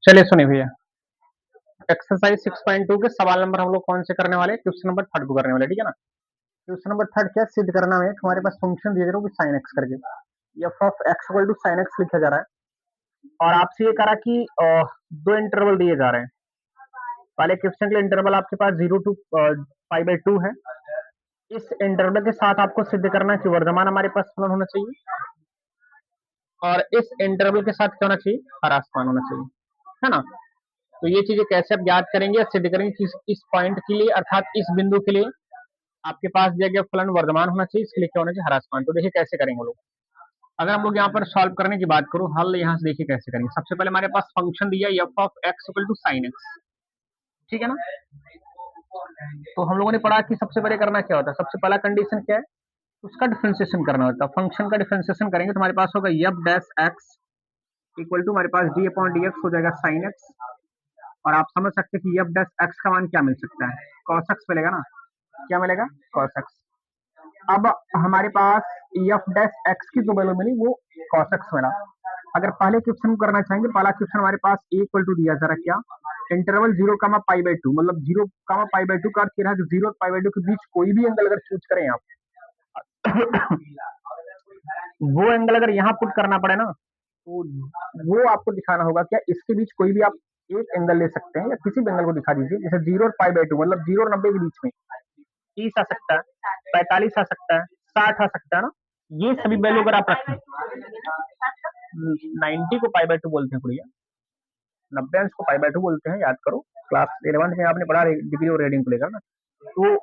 चलिए सुनिए भैया, एक्सरसाइज 6.2 के सवाल नंबर हम लोग कौन से करने वाले हैं? क्वेश्चन नंबर थर्ड को करने वाले, ठीक है ना। क्वेश्चन नंबर थर्ड क्या सिद्ध करना है? हमारे पास फंक्शन दिया जा रहा है साइन एक्स करके, f of x equal to sine x लिखा जा रहा है और आपसे ये करा कि दो इंटरवल दिए जा रहे हैं। पहले क्वेश्चन के लिए इंटरवल आपके पास 0 to π/2 है। इस इंटरवल के साथ आपको सिद्ध करना है कि वर्धमान हमारे पास फलन होना चाहिए और इस इंटरवल के साथ क्या होना चाहिए? ह्रासमान होना चाहिए, है ना। तो ये चीजें कैसे आप याद करेंगे या सिद्ध करेंगे कि इस पॉइंट के लिए अर्थात इस बिंदु के लिए आपके पास दिया गया फलन वर्धमान होना चाहिए, इसके लिए क्या होना चाहिए? ह्रासमान। तो देखिए कैसे करेंगे लोग। अगर हम लोग यहाँ पर सॉल्व करने की बात करूं, हल यहाँ से देखिए कैसे करेंगे। सबसे पहले हमारे पास फंक्शन दिया f of x equal to sine x, ठीक है ना। तो हम लोगों ने पढ़ा कि सबसे पहले करना क्या होता है, सबसे पहला कंडीशन क्या है? उसका डिफरेंशिएशन करना होता है। फंक्शन का डिफरेंशिएशन करेंगे तो हमारे पास होगा f dash x equal to हमारे पास डी अपॉन डी एक्स हो जाएगा साइन एक्स। और आप समझ सकते हैं कि एफ डैश एक्स का मान क्या मिल सकता है? कॉस एक्स मिलेगा ना। क्या मिलेगा? Cos x. अब हमारे पास एफ डैश एक्स की जो वैल्यू मिली वो कॉस एक्स मिला। अगर पहले क्वेश्चन करना चाहेंगे, पहला क्वेश्चन हमारे पास ए इक्वल टू दिया जा रहा है क्या? इंटरवल 0, मतलब 0, π/2 का अर्थ है कि 0 और π/2 के बीच कोई भी एंगल अगर चूज करें आप वो एंगल अगर यहाँ पुट करना पड़े ना, तो वो आपको दिखाना होगा क्या इसके बीच कोई भी आप एक एंगल ले सकते हैं या किसी भी एंगल को दिखा दीजिए। जैसे 0 और π/2 मतलब 0 और 90 के बीच में 30 आ सकता है, 45 आ सकता है, 60 आ सकता है ना। ये सभी वैल्यू अगर आप रखें, 90 को π/2 बोलते हैं कुड़िया, 90 अंश को π/2 बोलते हैं, याद करो क्लास 11 में आपने पढ़ा डिग्री और रेडियन को लेकर ना। तो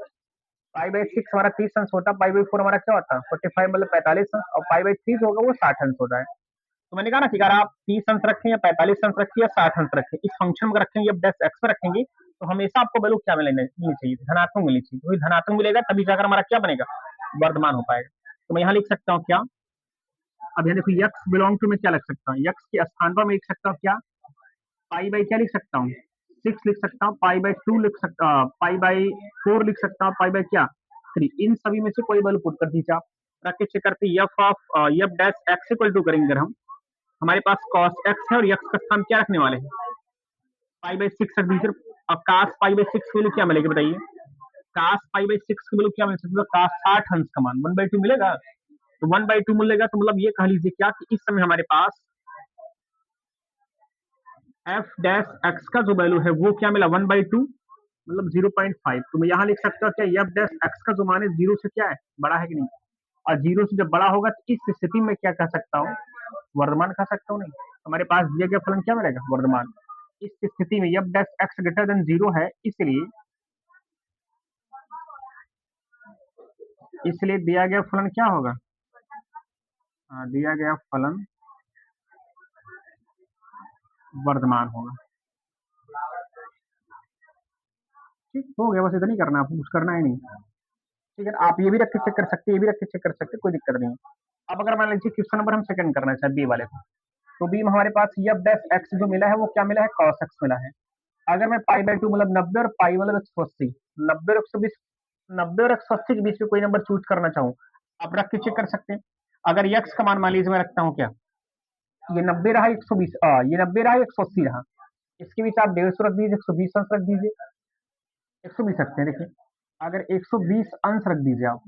π/6 हमारा 30 अंश होता है, π/4 हमारा क्या होता है 45 मतलब 45 अंश, और π/3 जो होगा वो 60 अंश होता है। तो मैंने कहा ना कि अगर आप 30 अंश रखें या 45 अंश रखें या 60 अंश रखें, इस फंक्शन में रखेंगे या डैश एक्स में रखेंगे तो हमेशा आपको वैल्यू क्या मिलनी चाहिए? धनात्मक मिलनी चाहिए। तो धनात्मक मिलेगा तभी जाकर हमारा क्या बनेगा? वर्धमान हो पाएगा। तो मैं यहाँ लिख सकता हूँ क्या? अब यहाँ देखो यक्स बिलोंग टू में क्या लिख सकता हूँ? यक्स के स्थान पर मैं लिख सकता हूँ क्या? पाई बाई क्या लिख सकता हूँ? 6 लिख सकता हूँ, π/2 लिख सकता हूँ, π/4 लिख सकता हूँ, पाई बाई क्या 3। इन सभी में से कोई वैल्यू पुट कर दीजिए आप। रख के चेक करते f of f dash x equal to करेंगे हम, हमारे पास cos x है और x का स्थान क्या रखने वाले हैं? π/6 रख दीजिए। और cos π/6 की वैल्यू क्या मिलेगी बताइए? cos π/6 की वैल्यू क्या मिल सकती है? cos 60 अंश का मान 1/2 मिलेगा। तो 1/2 मिलेगा तो मतलब ये कह लीजिए क्या कि इस समय हमारे पास एफ डैश एक्स का जो वैल्यू है वो क्या मिला? 1/2 मतलब 0.5। तो मैं यहाँ लिख सकता हूँ क्या एफ डैश एक्स का जो मान है जीरो से क्या है? बड़ा है कि नहीं? और जीरो से जब बड़ा होगा तो इस स्थिति में क्या कह सकता हूँ? वर्धमान कह सकता हूँ नहीं। हमारे पास दिया गया फलन क्या मिलेगा? वर्धमान। इस स्थिति में F dash x greater than 0 है, इसलिए दिया गया फलन क्या होगा? दिया गया फलन वर्धमान होगा। ठीक हो गया, बस इतना ही करना, आपको कुछ करना ही नहीं। ठीक है, आप ये भी रख के चेक कर सकते हैं, ये भी रख के चेक कर सकते हैं, कोई दिक्कत नहीं। अब अगर मान लीजिए क्वेश्चन नंबर हम सेकंड करना चाहे बी वाले को, तो बी में हमारे पास एफ डैश एक्स जो मिला है वो क्या मिला है? कॉस एक्स मिला है। अगर मैं π/2 मतलब 90 और पाई मतलब 180, 90 और 120, 90 और 180 के बीच में कोई नंबर चूज करना चाहूँ, आप रख के चेक कर सकते हैं। अगर यक्स का मान मान लीजिए मैं रखता हूँ क्या, ये 90 रहा, 120, ये 90 रहा, 180 रहा, इसके बीच आप 150 रख दीजिए, 120 अंश रख दीजिए, 120 रखते हैं। देखिए अगर 120 अंश रख दीजिए आप,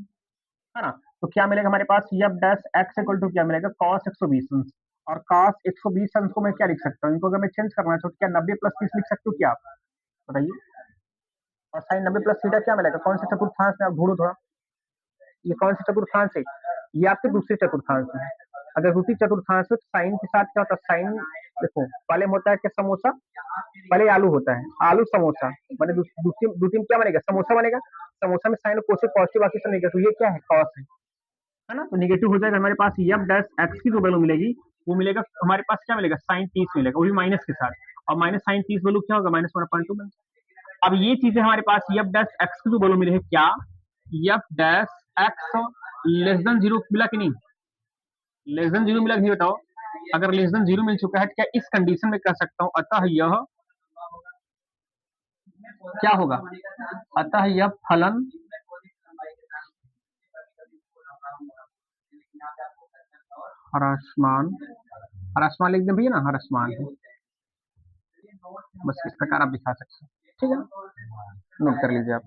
है ना, तो क्या मिलेगा हमारे पास? F dash x equal to क्या मिलेगा? cos 120 अंश। और cos 120 अंश को मैं क्या लिख सकता हूँ? इनको अगर मैं चेंज करना चाहूँ तो क्या 90 + 30 लिख सकते हो क्या आप? बताइए। और साइन 90 + थीटा क्या मिलेगा? कौन से चतुर्थांश में? आप ढूंढो थोड़ा, ये कौन से चतुर्थांश है? ये आपके दूसरे चतुर्थांश में है। अगर दूसरी चतुर्थांश में साइन के साथ क्या होता है? साइन देखो पहले में होता है क्या? समोसा, पहले आलू होता है, आलू समोसा मैंने दूसरी में क्या बनेगा? समोसा बनेगा। समोसा में साइन कोस पॉजिटिव बाकी सब नेगेटिव, ये क्या है? कॉस है ना। तो नेगेटिव हो जाएगा हमारे पास। एफ डैश एक्स की जो वैल्यू मिलेगी वो मिलेगा हमारे पास क्या मिलेगा? साइन 30 मिलेगा, वो भी माइनस के साथ। और माइनस साइन 30 वैल्यू क्या होगा? -1/2। अब ये चीजें हमारे पास एफ डैश एक्स की जो वैल्यू मिली है क्या? F dash x less than 0 मिला कि नहीं? लेस देन 0 मिला कि नहीं बताओ? अगर लेस देन 0 मिल चुका है तो क्या इस कंडीशन में कह सकता हूँ अतः यह क्या होगा? अतः यह फलन ह्रासमान, ह्रासमान लिख दें भैया ना, ह्रासमान है। बस इस प्रकार आप दिखा सकते हैं। ठीक है, नोट कर लीजिए आप।